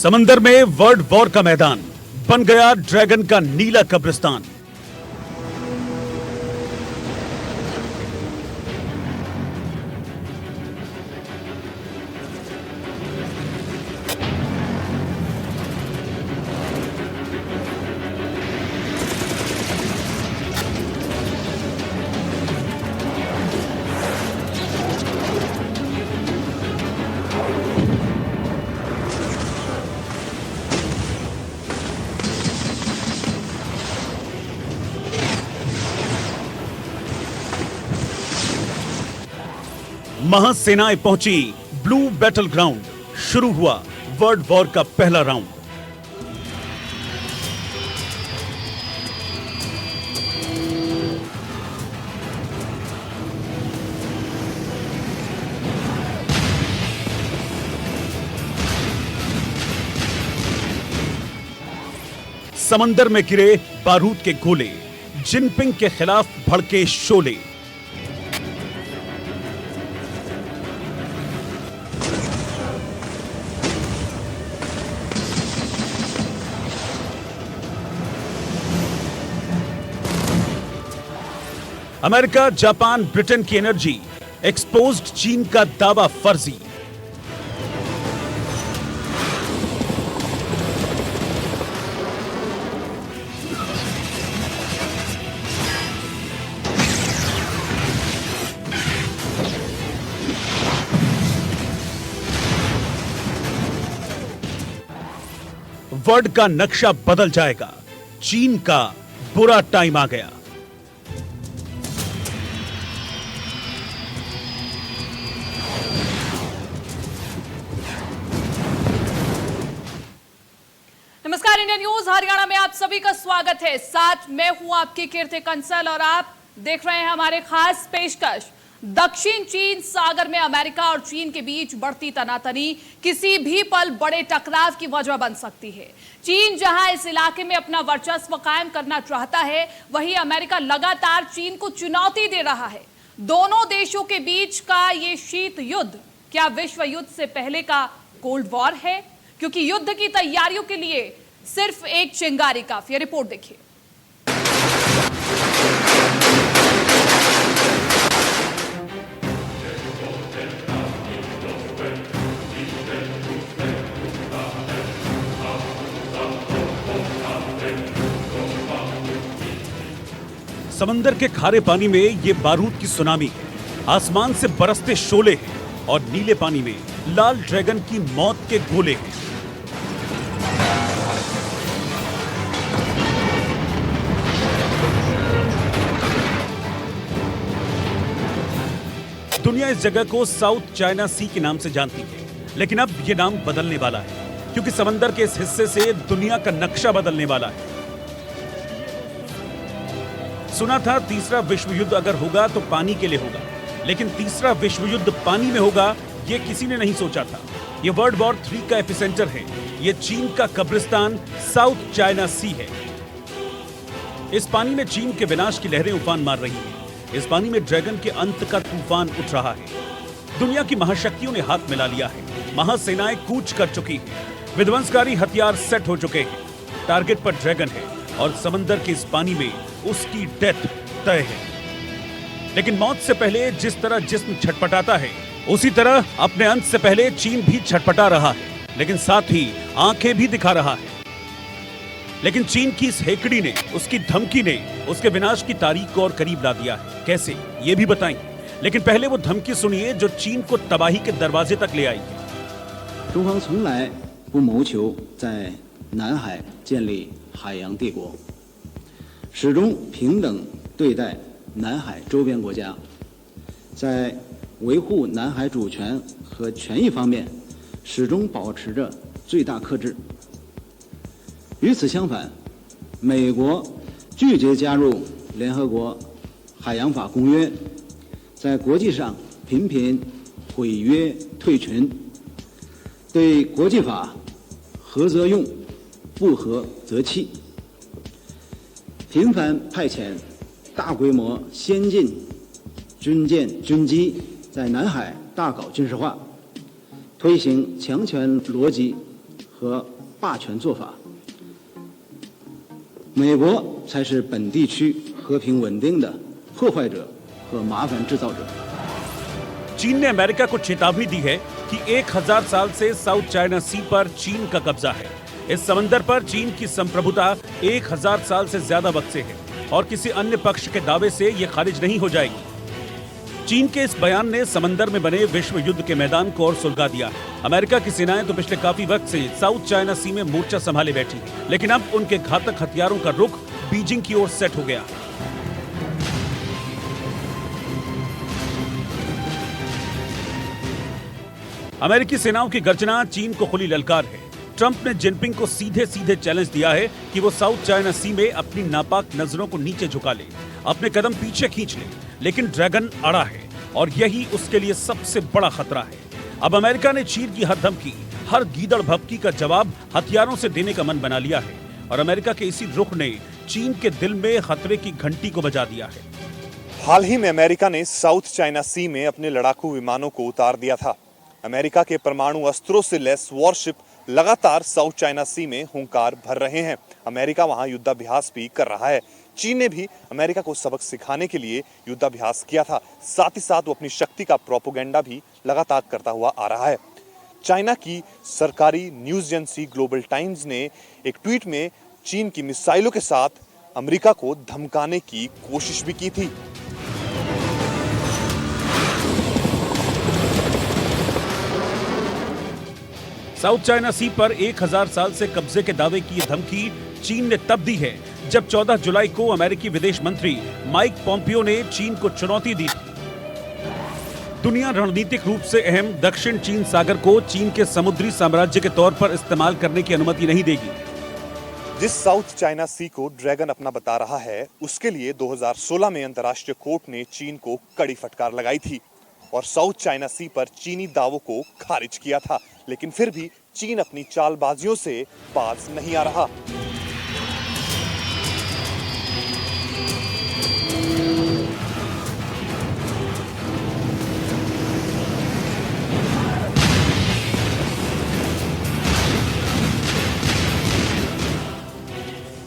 समंदर में world war का मैदान बन गया ड्रैगन का नीला कब्रिस्तान। महासेनाएं पहुंची ब्लू बैटल ग्राउंड। शुरू हुआ वर्ल्ड वॉर का पहला राउंड। समंदर में गिरे बारूद के गोले, जिनपिंग के खिलाफ भड़के शोले। अमेरिका, जापान, ब्रिटेन की एनर्जी एक्सपोज्ड, चीन का दावा फर्जी। वर्ल्ड का नक्शा बदल जाएगा। चीन का बुरा टाइम आ गया। नमस्कार, इंडिया न्यूज हरियाणा में आप सभी का स्वागत है। साथ मैं हूं आपकी कीर्ति कंसल और आप देख रहे हैं हमारे खास पेशकश। दक्षिण चीन सागर में अमेरिका और चीन के बीच बढ़ती तनातनी किसी भी पल बड़े टकराव की वजह बन सकती है। चीन जहां इस इलाके में अपना वर्चस्व कायम करना चाहता है, वहीं अमेरिका लगातार चीन को चुनौती दे रहा है। दोनों देशों के बीच का ये शीत युद्ध क्या विश्व युद्ध से पहले का कोल्ड वॉर है? क्योंकि युद्ध की तैयारियों के लिए सिर्फ एक चिंगारी काफी है। रिपोर्ट देखिए। समंदर के खारे पानी में ये बारूद की सुनामी है, आसमान से बरसते शोले हैं और नीले पानी में लाल ड्रैगन की मौत के गोले हैं। दुनिया इस जगह को साउथ चाइना सी के नाम से जानती है, लेकिन अब यह नाम बदलने वाला है, क्योंकि समंदर के इस हिस्से से दुनिया का नक्शा बदलने वाला है। सुना था तीसरा विश्व युद्ध अगर होगा तो पानी के लिए होगा, लेकिन तीसरा विश्व युद्ध पानी में होगा यह किसी ने नहीं सोचा था। यह वर्ल्ड वॉर 3 का एपिसेंटर है। यह चीन का कब्रिस्तान साउथ चाइना सी है। इस पानी में चीन के विनाश की लहरें उफान मार रही हैं। इस पानी में ड्रैगन के अंत का तूफान उठ रहा है। दुनिया की महाशक्तियों ने हाथ मिला लिया है। महासेनाएं कूच कर चुकी हैं। विध्वंसकारी हथियार सेट हो चुके हैं। टारगेट पर ड्रैगन है और समंदर के इस पानी में उसकी डेथ तय है। लेकिन मौत से पहले जिस तरह जिस्म छटपटाता है, उसी तरह अपने अंत से पहले चीन भी छटपटा रहा है, लेकिन साथ ही आंखें भी दिखा रहा है। लेकिन चीन की इस हेकड़ी ने, उसकी धमकी ने उसके विनाश की तारीख को और करीब ला दिया है। कैसे, ये भी बताएं। लेकिन पहले वो धमकी सुनिए जो चीन को तबाही के दरवाजे तक ले आई है। 中方从来不谋求在南海建立海洋帝国，始终平等对待南海周边国家，在维护南海主权和权益方面始终保持着最大克制。与此相反，美国拒绝加入联合国海洋法公约，在国际上频频毁约退群，对国际法合则用，不合则弃，频繁派遣大规模先进军舰军机在南海大搞军事化，推行强权逻辑和和霸权做法，美国才是本地区和平稳定的破坏者和麻烦制造者。 चीन ने अमेरिका को चेतावनी दी है कि 1000 साल से साउथ चाइना सी पर चीन का कब्जा है। इस समंदर पर चीन की संप्रभुता 1000 साल से ज्यादा वक्त से है और किसी अन्य पक्ष के दावे से यह खारिज नहीं हो जाएगी। चीन के इस बयान ने समंदर में बने विश्व युद्ध के मैदान को और सुलगा दिया। अमेरिका की सेनाएं तो पिछले काफी वक्त से साउथ चाइना सी में मोर्चा संभाले बैठी, लेकिन अब उनके घातक हथियारों का रुख बीजिंग की ओर सेट हो गया। अमेरिकी सेनाओं की गर्जना चीन को खुली ललकार है। ट्रंप ने जिनपिंग को सीधे सीधे चैलेंज दिया है कि वो साउथ चाइना सी में अपनी नापाक नजरों को नीचे झुका ले, अपने कदम पीछे खींच ले, लेकिन ड्रैगन अड़ा है और यही उसके लिए सबसे बड़ा खतरा है। अब अमेरिका ने चीन की हर धमकी, हर गीदड़ भभकी का जवाब हथियारों से देने का मन बना लिया है और अमेरिका के इसी रुख ने चीन के दिल में खतरे की घंटी को बजा दिया है। हाल ही में अमेरिका ने साउथ चाइना सी में अपने लड़ाकू विमानों को उतार दिया था। अमेरिका के परमाणु अस्त्रों से लैस वॉरशिप लगातार साउथ चाइना सी में हुंकार भर रहे हैं। अमेरिका वहां युद्धाभ्यास भी कर रहा है। चीन ने भी अमेरिका को सबक सिखाने के लिए युद्धाभ्यास किया था। साथ ही साथ वो अपनी शक्ति का प्रोपेगेंडा भी लगातार करता हुआ आ रहा है। चाइना की सरकारी न्यूज एजेंसी ग्लोबल टाइम्स ने एक ट्वीट में चीन की मिसाइलों के साथ अमेरिका को धमकाने की कोशिश भी की थी। साउथ चाइना सी पर 1000 साल से कब्जे के दावे की ये धमकी चीन ने तब दी है जब 14 जुलाई को अमेरिकी विदेश मंत्री माइक पोम्पियो ने चीन को चुनौती दी थी। दुनिया रणनीतिक रूप से अहम दक्षिण चीन सागर को चीन के समुद्री साम्राज्य के तौर पर इस्तेमाल करने की अनुमति नहीं देगी। जिस साउथ चाइना सी को ड्रैगन अपना बता रहा है, उसके लिए 2016 में अंतर्राष्ट्रीय कोर्ट ने चीन को कड़ी फटकार लगाई थी और साउथ चाइना सी पर चीनी दावों को खारिज किया था। लेकिन फिर भी चीन अपनी चालबाजियों से बाज नहीं आ रहा।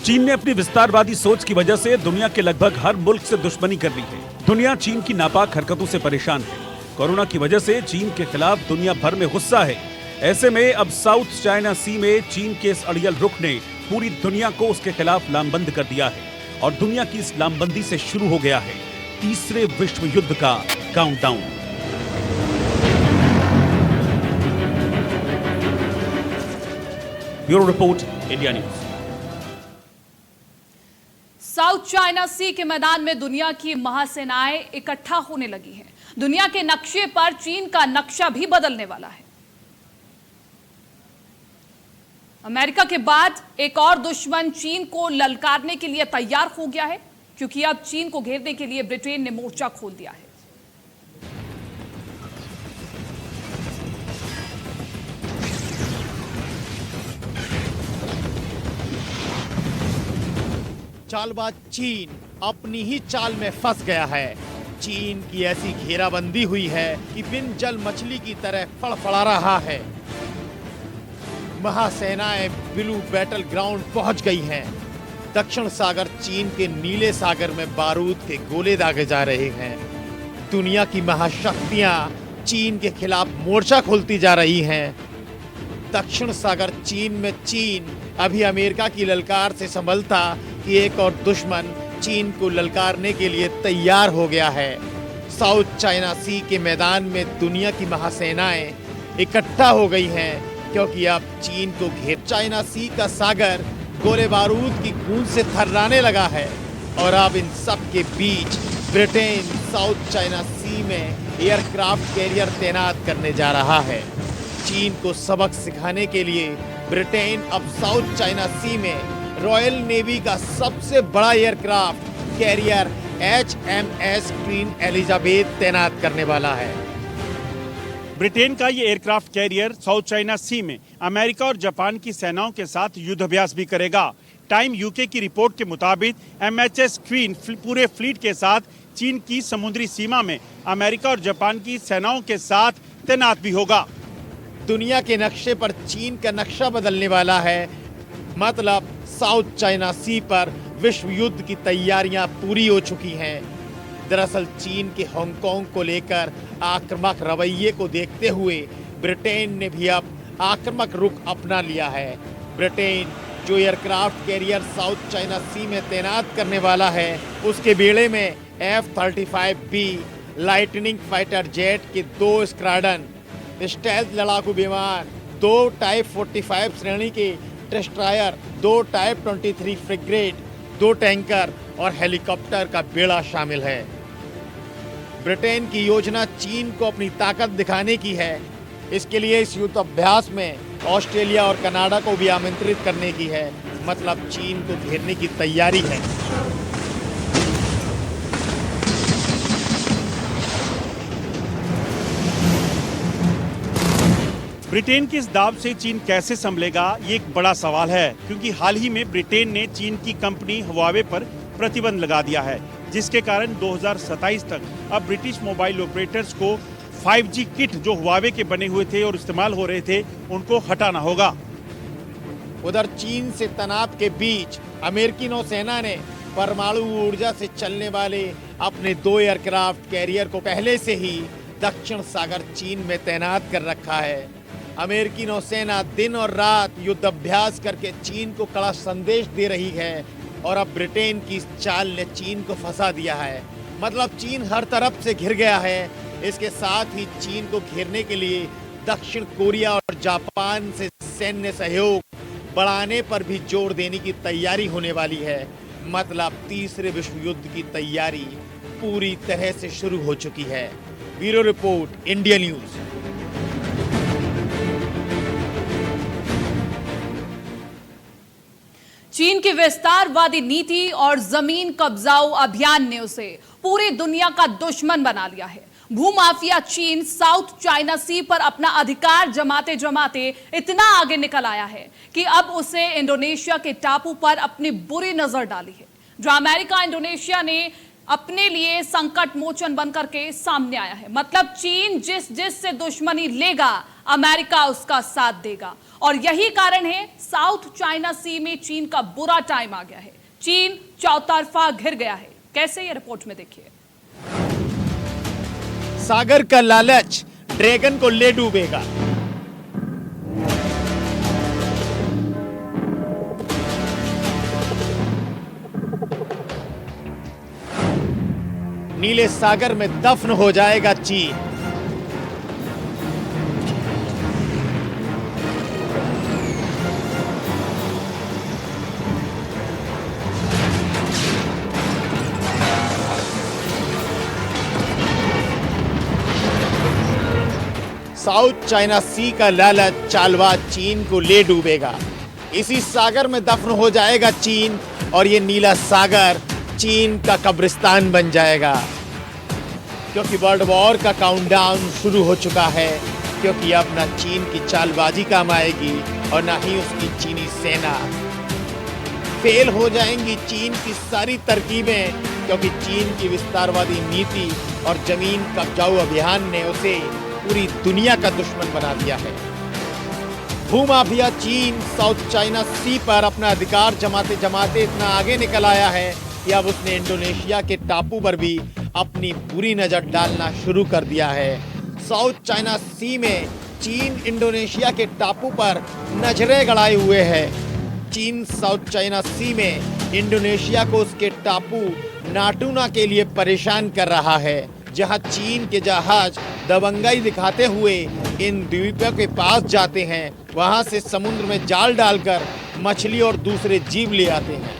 चीन ने अपनी विस्तारवादी सोच की वजह से दुनिया के लगभग हर मुल्क से दुश्मनी कर ली है। दुनिया चीन की नापाक हरकतों से परेशान है। कोरोना की वजह से चीन के खिलाफ दुनिया भर में गुस्सा है। ऐसे में अब साउथ चाइना सी में चीन के इस अड़ियल रुख ने पूरी दुनिया को उसके खिलाफ लामबंद कर दिया है और दुनिया की इस लामबंदी से शुरू हो गया है तीसरे विश्व युद्ध का countdown. Bureau report, India news. South China Sea के मैदान में दुनिया की महासेनाएं इकट्ठा होने लगी हैं। दुनिया के नक्शे पर चीन का नक्शा भी बदलने वाला है। अमेरिका के बाद एक और दुश्मन चीन को ललकारने के लिए तैयार हो गया है, क्योंकि अब चीन को घेरने के लिए ब्रिटेन ने मोर्चा खोल दिया है। चालबाज चीन अपनी ही चाल में फंस गया है। चीन की ऐसी घेराबंदी हुई है कि बिन जल मछली की तरह फड़फड़ा रहा है। महासेनाएं ब्लू बैटल ग्राउंड पहुंच गई हैं। दक्षिण सागर चीन के नीले सागर में बारूद के गोले दागे जा रहे हैं। दुनिया की महाशक्तियां चीन के खिलाफ मोर्चा खोलती जा रही हैं। दक्षिण सागर चीन में चीन अभी अमेरिका की ललकार से संभलता कि एक और दुश्मन चीन को ललकारने के लिए तैयार हो गया है। साउथ चाइना सी के मैदान में दुनिया की महासेनाएं इकट्ठा हो गई हैं, क्योंकि अब चीन को घेर चाइना सी का सागर गोले बारूद की गूंज से थर्राने लगा है। और अब इन सब के बीच ब्रिटेन साउथ चाइना सी में एयरक्राफ्ट कैरियर तैनात करने जा रहा है। चीन को सबक सिखाने के लिए ब्रिटेन अब साउथ चाइना सी में रॉयल नेवी का सबसे बड़ा aircraft carrier HMS queen Elizabeth तैनात करने वाला है। ब्रिटेन का ये एयरक्राफ्ट कैरियर साउथ चाइना सी में अमेरिका और जापान की सेनाओं के साथ युद्धाभ्यास भी करेगा। टाइम यूके की रिपोर्ट के मुताबिक MHS क्वीन पूरे फ्लीट के साथ चीन की समुद्री सीमा में अमेरिका और जापान की सेनाओं के साथ तैनात भी होगा। दुनिया के नक्शे पर चीन का नक्शा बदलने वाला है। मतलब साउथ चाइना सी पर विश्व युद्ध की तैयारियां पूरी हो चुकी हैं। दरअसल चीन के हांगकांग को लेकर आक्रामक रवैये को देखते हुए ब्रिटेन ने भी अब आक्रामक रुख अपना लिया है। ब्रिटेन जो एयरक्राफ्ट कैरियर साउथ चाइना सी में तैनात करने वाला है, उसके बेड़े में F-35B लाइटनिंग फाइटर जेट के 2 स्क्वाड्रन, स्टेल्थ लड़ाकू विमान, 2 टाइप 45 श्रेणी के डिस्ट्रॉयर, 2 टाइप 23 फ्रिगेट, 2 टैंकर और हेलीकॉप्टर का बेड़ा शामिल है। ब्रिटेन की योजना चीन को अपनी ताकत दिखाने की है। इसके लिए इस युद्ध अभ्यास में ऑस्ट्रेलिया और कनाडा को भी आमंत्रित करने की है। मतलब चीन को घेरने की तैयारी है। ब्रिटेन के इस दाव से चीन कैसे संभलेगा, ये एक बड़ा सवाल है, क्योंकि हाल ही में ब्रिटेन ने चीन की कंपनी हुआवे पर प्रतिबंध लगा दिया है, जिसके कारण 2027 तक अब ब्रिटिश मोबाइल ऑपरेटर्स को 5G किट जो हुआवे के बने हुए थे और इस्तेमाल हो रहे थे, उनको हटाना होगा। उधर चीन से तनाव के बीच अमेरिकी नौसेना ने परमाणु ऊर्जा से चलने वाले अपने 2 एयरक्राफ्ट कैरियर को पहले से ही दक्षिण सागर चीन में तैनात कर रखा है। अमेरिकी नौसेना दिन और रात युद्ध अभ्यास करके चीन को कड़ा संदेश दे रही है और अब ब्रिटेन की इस चाल ने चीन को फंसा दिया है। मतलब चीन हर तरफ से घिर गया है। इसके साथ ही चीन को घेरने के लिए दक्षिण कोरिया और जापान से सैन्य सहयोग बढ़ाने पर भी जोर देने की तैयारी होने वाली है। मतलब तीसरे विश्व युद्ध की तैयारी पूरी तरह से शुरू हो चुकी है। Bureau report, India news. चीन की विस्तारवादी नीति और जमीन कब्जाऊ अभियान ने उसे पूरी दुनिया का दुश्मन बना लिया है। भूमाफिया चीन साउथ चाइना सी पर अपना अधिकार जमाते जमाते इतना आगे निकल आया है कि अब उसे इंडोनेशिया के टापू पर अपनी बुरी नजर डाली है, जो अमेरिका इंडोनेशिया ने अपने लिए संकट मोचन बनकर के सामने आया है। मतलब चीन जिस से दुश्मनी लेगा, अमेरिका उसका साथ देगा। और यही कारण है साउथ चाइना सी में चीन का बुरा टाइम आ गया है। चीन चौतरफा घिर गया है। कैसे, ये रिपोर्ट में देखिए। सागर का लालच ड्रैगन को ले डूबेगा। नीले सागर में दफन हो जाएगा चीन। साउथ चाइना सी का लालच चालबाज चीन को ले डूबेगा। इसी सागर में दफन हो जाएगा चीन और ये नीला सागर चीन का कब्रिस्तान बन जाएगा। क्योंकि वर्ल्ड वॉर का काउंटडाउन शुरू हो चुका है। क्योंकि अब ना चीन की चालबाजी काम आएगी और ना ही उसकी चीनी सेना। फेल हो जाएंगी चीन की सारी तरकीबें, क्योंकि चीन की विस्तारवादी नीति और जमीन कब्जाऊ अभियान ने उसे पूरी दुनिया का दुश्मन बना दिया है। भूमाफिया चीन साउथ चाइना सी पर अपना अधिकार जमाते जमाते इतना आगे निकल आया है कि अब उसने इंडोनेशिया के टापू पर भी अपनी बुरी नजर डालना शुरू कर दिया है। साउथ चाइना सी में चीन इंडोनेशिया के टापू पर नजरें गड़ाए हुए है। चीन साउथ चाइना सी में इंडोनेशिया को उसके टापू नाटूना के लिए परेशान कर रहा है, जहां चीन के जहाज दबंगाई दिखाते हुए इन द्वीपों के पास जाते हैं। वहां से समुद्र में जाल डालकर मछली और दूसरे जीव ले आते हैं।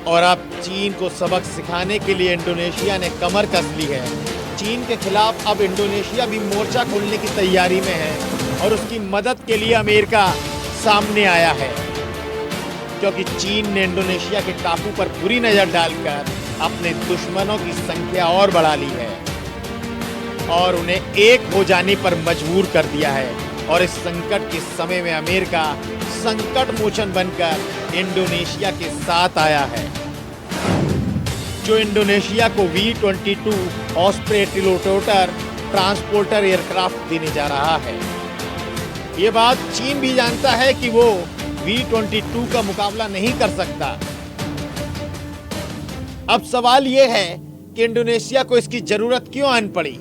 और अब चीन को सबक सिखाने के लिए इंडोनेशिया ने कमर कस ली है। चीन के खिलाफ अब इंडोनेशिया भी मोर्चा खोलने की तैयारी में है और उसकी मदद के लिए अमेरिका सामने आया है। क्योंकि चीन ने इंडोनेशिया के टापू पर बुरी नजर डालकर अपने दुश्मनों की संख्या और बढ़ा ली है और उन्हें एक हो जाने पर मजबूर कर दिया है। और इस संकट के समय में अमेरिका संकट मोचन बनकर इंडोनेशिया के साथ आया है, जो इंडोनेशिया को V-22 ऑस्प्रे टिलोटोटर ट्रांसपोर्टर एयरक्राफ्ट देने जा रहा है। ये बात चीन भी जानता है कि वो V22 का मुकाबला नहीं कर सकता। अब सवाल ये है कि इंडोनेशिया को इसकी जरूरत क्यों आन पड़ी।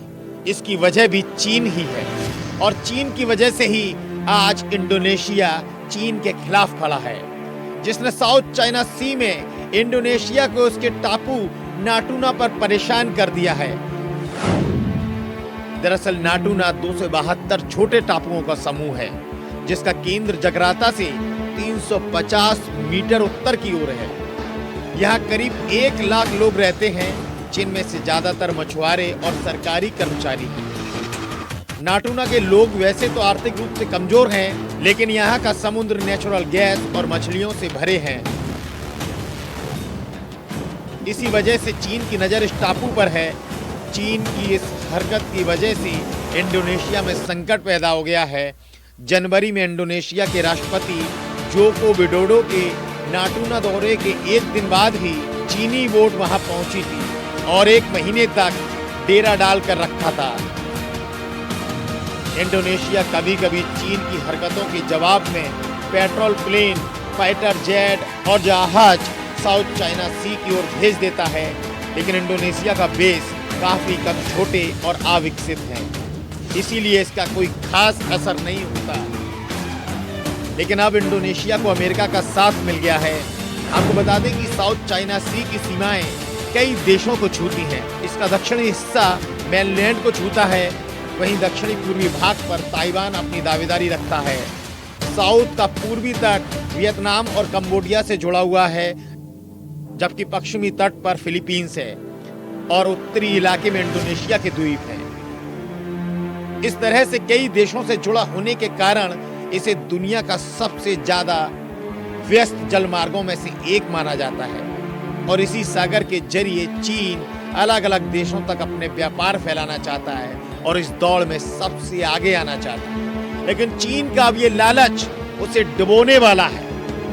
इसकी वजह भी चीन ही है और चीन की वजह से ही आज इंडोनेशिया चीन के खिलाफ खड़ा है, जिसने साउथ चाइना सी में इंडोनेशिया को उसके टापू नाटूना पर परेशान कर दिया है। दरअसल नाटूना 272 छोटे टापुओं का समूह है, जिसका केंद्र जकार्ता से 350 मीटर उत्तर की ओर है। यहाँ करीब 1 लाख लोग रहते हैं, जिनमें से ज्यादातर मछुआरे और सरकारी कर्मचारी हैं। नाटूना के लोग वैसे तो आर्थिक रूप से कमजोर हैं, लेकिन यहाँ का समुद्र नेचुरल गैस और मछलियों से भरे हैं। इसी वजह से चीन की नजर इस टापू पर है। चीन की इस हरकत की वजह से इंडोनेशिया में संकट पैदा हो गया है। जनवरी में इंडोनेशिया के राष्ट्रपति जोको विडोडो के नाटूना दौरे के 1 दिन बाद ही चीनी बोट वहां पहुंची थी और 1 महीने तक डेरा डालकर रखा था। इंडोनेशिया कभी कभी चीन की हरकतों के जवाब में पेट्रोल प्लेन, फाइटर जेट और जहाज साउथ चाइना सी की ओर भेज देता है, लेकिन इंडोनेशिया का बेस काफी कम छोटे और अविकसित हैं, इसीलिए इसका कोई खास असर नहीं होता। लेकिन अब इंडोनेशिया को अमेरिका का साथ मिल गया है। आपको बता दें कि साउथ चाइना सी की सीमाएं कई देशों को छूती हैं। इसका दक्षिणी हिस्सा मेनलैंड को छूता है, वहीं दक्षिणी पूर्वी भाग पर ताइवान अपनी दावेदारी रखता है। साउथ का पूर्वी तट वियतनाम और कंबोडिया से जुड़ा हुआ है, जबकि पश्चिमी तट पर फिलीपींस है और उत्तरी इलाके में इंडोनेशिया के द्वीप हैं। इस तरह से कई देशों से जुड़ा होने के कारण इसे दुनिया का सबसे ज्यादा व्यस्त जलमार्गों में से एक माना जाता है और इसी सागर के जरिए चीन अलग अलग देशों तक अपने व्यापार फैलाना चाहता है और इस दौड़ में सबसे आगे आना चाहता है। लेकिन चीन का अब ये लालच उसे डुबोने वाला है,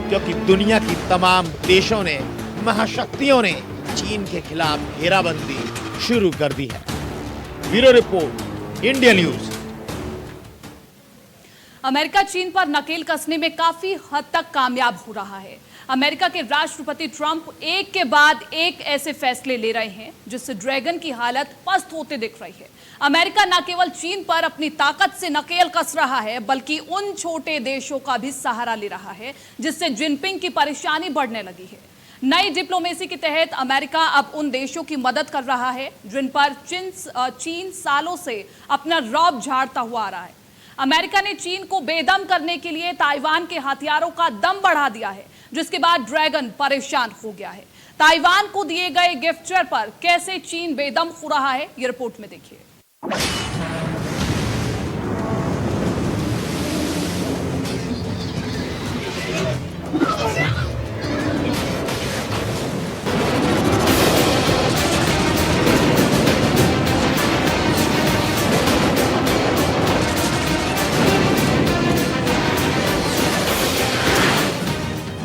क्योंकि दुनिया की तमाम देशों ने, महाशक्तियों ने चीन के खिलाफ घेराबंदी शुरू कर दी है। Bureau report, India news. America चीन पर नकेल कसने में काफी हद तक कामयाब हो रहा है। अमेरिका के राष्ट्रपति ट्रंप एक के बाद एक ऐसे फैसले ले रहे हैं जिससे ड्रैगन की हालत पस्त होते दिख रही है। अमेरिका न केवल चीन पर अपनी ताकत से नकेल कस रहा है, बल्कि उन छोटे देशों का भी सहारा ले रहा है, जिससे जिनपिंग की परेशानी बढ़ने लगी है। नई डिप्लोमेसी के तहत अमेरिका अब उन देशों की मदद कर रहा है जिन पर चीन सालों से अपना रौब झाड़ता हुआ आ रहा है। अमेरिका ने चीन को बेदम करने के लिए ताइवान के हथियारों का दम बढ़ा दिया है, जिसके बाद ड्रैगन परेशान हो गया है। ताइवान को दिए गए गिफ्टर पर कैसे चीन बेदम हो रहा है, ये रिपोर्ट में देखिए।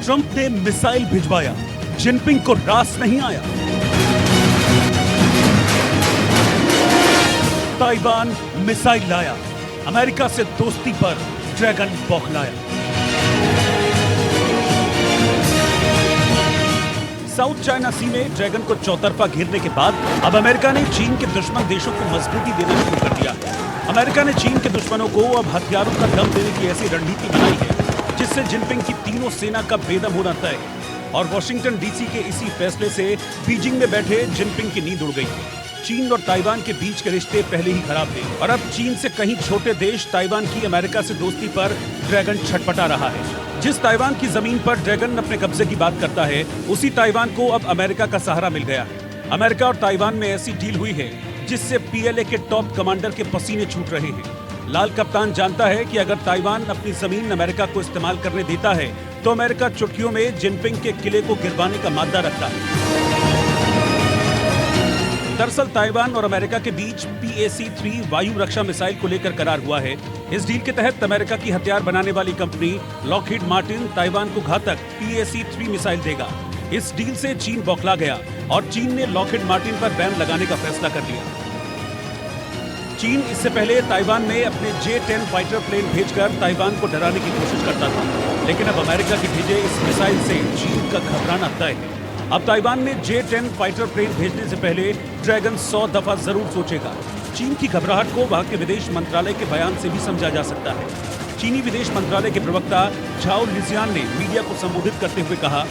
ट्रंप ने मिसाइल भिजवाया, जिनपिंग को रास नहीं आया। ताइवान मिसाइल लाया, अमेरिका से दोस्ती पर ड्रैगन बौखलाया। साउथ चाइना सी में ड्रैगन को चौतरफा घेरने के बाद अब अमेरिका ने चीन के दुश्मन देशों को मजबूती देना शुरू कर दिया है। अमेरिका ने चीन के दुश्मनों को अब हथियारों का दम देने की ऐसी रणनीति बनाई है जिससे जिनपिंग की तीनों सेना का बेदम होना तय। और वॉशिंगटन डीसी के इसी फैसले से बीजिंग में बैठे जिनपिंग की नींद उड़ गई है। चीन और ताइवान के बीच के रिश्ते पहले ही खराब थे और अब चीन से कहीं छोटे देश ताइवान की अमेरिका से दोस्ती पर ड्रैगन छटपटा रहा है। जिस ताइवान की जमीन पर ड्रैगन अपने कब्जे की बात करता है, उसी ताइवान को अब अमेरिका का सहारा मिल गया है। अमेरिका और ताइवान में ऐसी डील हुई है जिससे पीएलए के टॉप कमांडर के पसीने छूट रहे हैं। लाल कप्तान जानता है कि अगर ताइवान अपनी जमीन अमेरिका को इस्तेमाल करने देता है तो अमेरिका चुटकियों में जिनपिंग के किले को गिरवाने का मादा रखता है। दरअसल ताइवान और अमेरिका के बीच PAC-3 वायु रक्षा मिसाइल को लेकर करार हुआ है। इस डील के तहत अमेरिका की हथियार बनाने वाली कंपनी लॉकहीड मार्टिन ताइवान को घातक PAC-3 मिसाइल देगा। इस डील से चीन बौखला गया और चीन ने लॉकहीड मार्टिन पर बैन लगाने का फैसला कर लिया। चीन इससे पहले ताइवान में अपने J-10 फाइटर प्लेन भेजकर ताइवान को डराने की कोशिश करता था, लेकिन अब अमेरिका के भेजे इस मिसाइल से चीन का घबराना तय है। अब ताइवान में J-10 फाइटर प्लेन भेजने से पहले ड्रैगन 100 दफा जरूर सोचेगा। चीन की घबराहट को वहां के विदेश मंत्रालय के बयान से भी समझा जा सकता है। चीनी विदेश मंत्रालय के प्रवक्ता झाओ लिजियान ने मीडिया को संबोधित करते हुए कहा,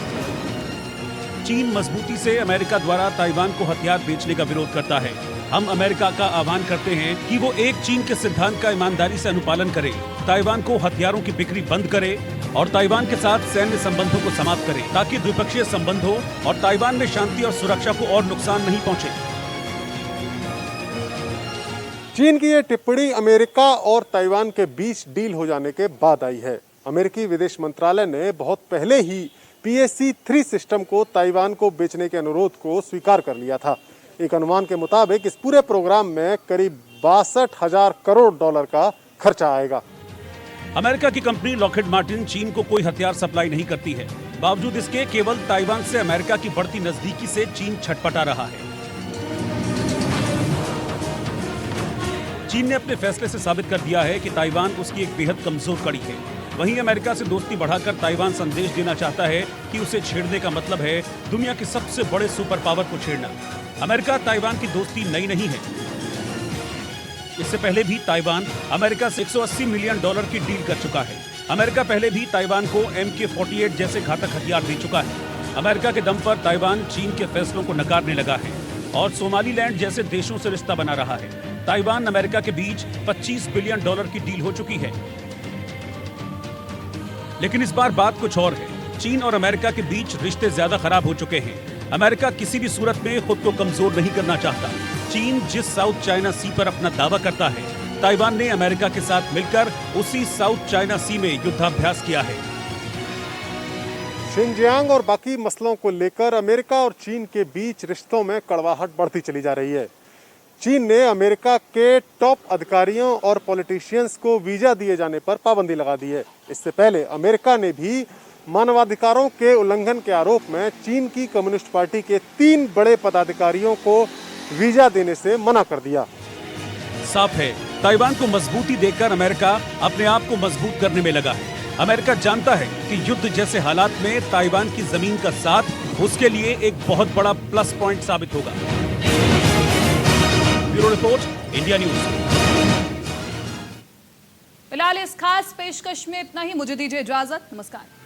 चीन मजबूती से अमेरिका द्वारा ताइवान को हथियार बेचने का विरोध करता है। हम अमेरिका का आह्वान करते हैं कि वो एक चीन के सिद्धांत का ईमानदारी से अनुपालन करे, ताइवान को हथियारों की बिक्री बंद करे और ताइवान के साथ सैन्य संबंधों को समाप्त करे, ताकि द्विपक्षीय संबंधों और ताइवान में शांति और सुरक्षा को और नुकसान नहीं पहुंचे। चीन की ये टिप्पणी अमेरिका और ताइवान के बीच डील हो जाने के बाद आई है। अमेरिकी विदेश मंत्रालय ने बहुत पहले ही PSC-3 सिस्टम को ताइवान को बेचने के अनुरोध को स्वीकार कर लिया था। एक अनुमान के मुताबिक इस पूरे प्रोग्राम में करीब 62,000 करोड़ डॉलर का खर्चा आएगा। अमेरिका की कंपनी लॉकहीड मार्टिन चीन को कोई हथियार सप्लाई नहीं करती है। बावजूद इसके केवल ताइवान से अमेरिका की बढ़ती नजदीकी से चीन छटपटा रहा है। चीन ने अपने फैसले से साबित कर दिया है कि ताइवान उसकी एक बेहद कमजोर कड़ी है। वहीं अमेरिका से दोस्ती बढ़ाकर ताइवान संदेश देना चाहता है कि उसे छेड़ने का मतलब है दुनिया के सबसे बड़े सुपर पावर को छेड़ना। अमेरिका ताइवान की दोस्ती नई नहीं है। इससे पहले भी ताइवान अमेरिका से $180 मिलियन की डील कर चुका है। अमेरिका पहले भी ताइवान को MK-48 जैसे घातक हथियार दे चुका है। अमेरिका के दम पर ताइवान चीन के फैसलों को नकारने लगा है और सोमालीलैंड जैसे देशों से रिश्ता बना रहा है। ताइवान अमेरिका के बीच $25 बिलियन की डील हो चुकी है। लेकिन इस बार बात कुछ और है। चीन और अमेरिका के बीच रिश्ते ज्यादा खराब हो चुके हैं। अमेरिका किसी भी सूरत में खुद को कमजोर नहीं करना चाहता। चीन जिस साउथ चाइना सी पर अपना दावा करता है, ताइवान ने अमेरिका के साथ मिलकर उसी साउथ चाइना सी में युद्धाभ्यास किया है। शिनजियांग और बाकी मसलों को लेकर अमेरिका और चीन के बीच रिश्तों में कड़वाहट बढ़ती चली जा रही है। चीन ने अमेरिका के टॉप अधिकारियों और पॉलिटिशियंस को वीजा दिए जाने पर पाबंदी लगा दी है। इससे पहले अमेरिका ने भी मानवाधिकारों के उल्लंघन के आरोप में चीन की कम्युनिस्ट पार्टी के 3 बड़े पदाधिकारियों को वीजा देने से मना कर दिया। साफ है, ताइवान को मजबूती देकर अमेरिका अपने आप को मजबूत करने में लगा है। अमेरिका जानता है कि युद्ध जैसे हालात में ताइवान की जमीन का साथ उसके लिए एक बहुत बड़ा प्लस पॉइंट साबित होगा। Bureau report, India news. फिलहाल इस खास पेशकश में इतना ही। मुझे दीजिए इजाजत। नमस्कार।